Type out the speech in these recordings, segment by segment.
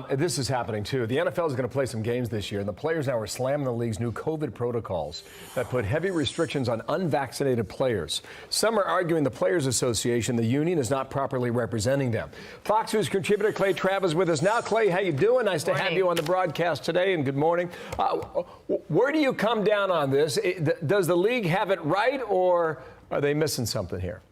This is happening, too. The NFL is going to play some games this year, and the players now are slamming the league's new COVID protocols that put heavy restrictions on unvaccinated players. Some are arguing the Players Association, the union, is not properly representing them. Fox News contributor Clay Travis is with us now. Clay, how you doing? Nice to have you on the broadcast today, and good morning. Where do you come down on this? Does the league have it right, or are they missing something here?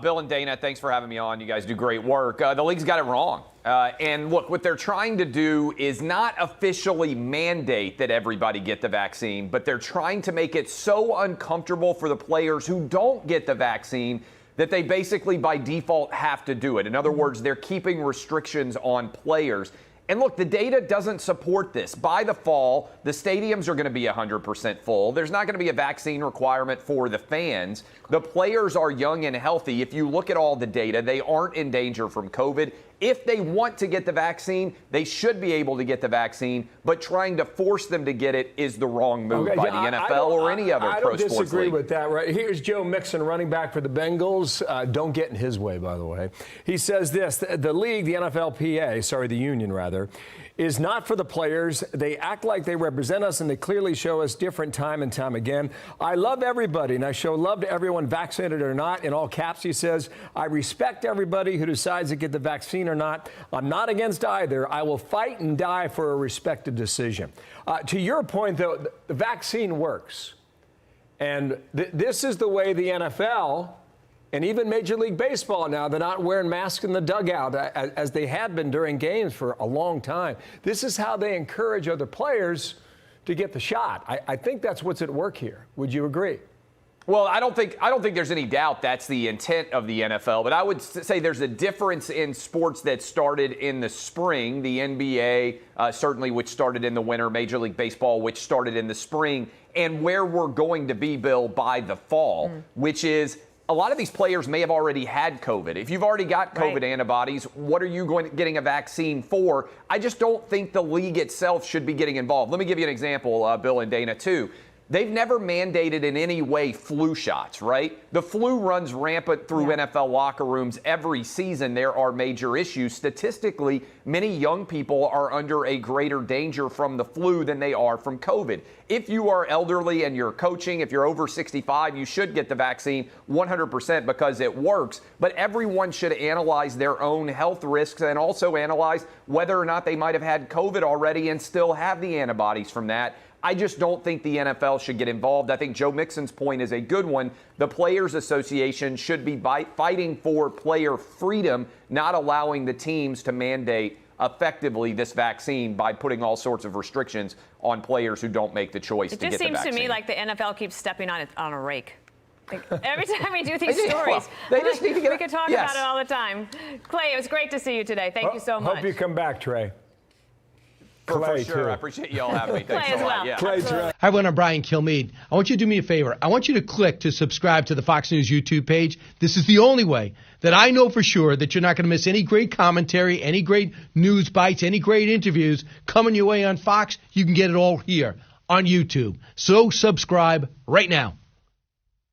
Bill and Dana, thanks for having me on. You guys do great work. The league's got it wrong. And look, what they're trying to do is not officially mandate that everybody get the vaccine, but they're trying to make it so uncomfortable for the players who don't get the vaccine that they basically by default have to do it. In other words, they're keeping restrictions on players. And look, the data doesn't support this. By the fall, the stadiums are going to be 100% full. There's not going to be a vaccine requirement for the fans. The players are young and healthy. If you look at all the data, they aren't in danger from COVID. If they want to get the vaccine, they should be able to get the vaccine, but trying to force them to get it is the wrong move by the NFL or any other pro sports league. I don't disagree with that. Right? Here's Joe Mixon, running back for the Bengals. Don't get in his way, by the way. He says this, the league, the NFLPA, the union rather, is not for the players. They act like they represent us, and they clearly show us different time and time again. I love everybody, and I show love to everyone, vaccinated or not. In all caps, he says, I respect everybody who decides to get the vaccine or not. I'm not against either. I will fight and die for a respected decision. To your point, though, the vaccine works. And this is the way the NFL and even Major League Baseball now, they're not wearing masks in the dugout as they had been during games for a long time. This is how they encourage other players to get the shot. I think that's what's at work here. Would you agree? Well, I don't think there's any doubt that's the intent of the NFL, but I would say there's a difference in sports that started in the spring, the NBA certainly, which started in the winter, Major League Baseball, which started in the spring, and where we're going to be, Bill, by the fall, which is a lot of these players may have already had COVID. If you've already got COVID antibodies, what are you getting a vaccine for? I just don't think the league itself should be getting involved. Let me give you an example, Bill and Dana, too. They've never mandated in any way flu shots, right? The flu runs rampant through NFL locker rooms every season. There are major issues. Statistically, many young people are under a greater danger from the flu than they are from COVID. If you are elderly and you're coaching, if you're over 65, you should get the vaccine 100% because it works. But everyone should analyze their own health risks and also analyze whether or not they might have had COVID already and still have the antibodies from that. I just don't think the NFL should get involved. I think Joe Mixon's point is a good one. The Players Association should be fighting for player freedom, not allowing the teams to mandate effectively this vaccine by putting all sorts of restrictions on players who don't make the choice to get the vaccine. It just seems to me like the NFL keeps stepping on a rake. Like every time we do these stories, we could talk about it all the time. Clay, it was great to see you today. Thank you so much. Hope you come back, Trey. For sure. I appreciate you all having me. Thanks a lot. Yeah. Hi, everyone. I'm Brian Kilmeade. I want you to do me a favor. I want you to click to subscribe to the Fox News YouTube page. This is the only way that I know for sure that you're not going to miss any great commentary, any great news bites, any great interviews coming your way on Fox. You can get it all here on YouTube. So subscribe right now.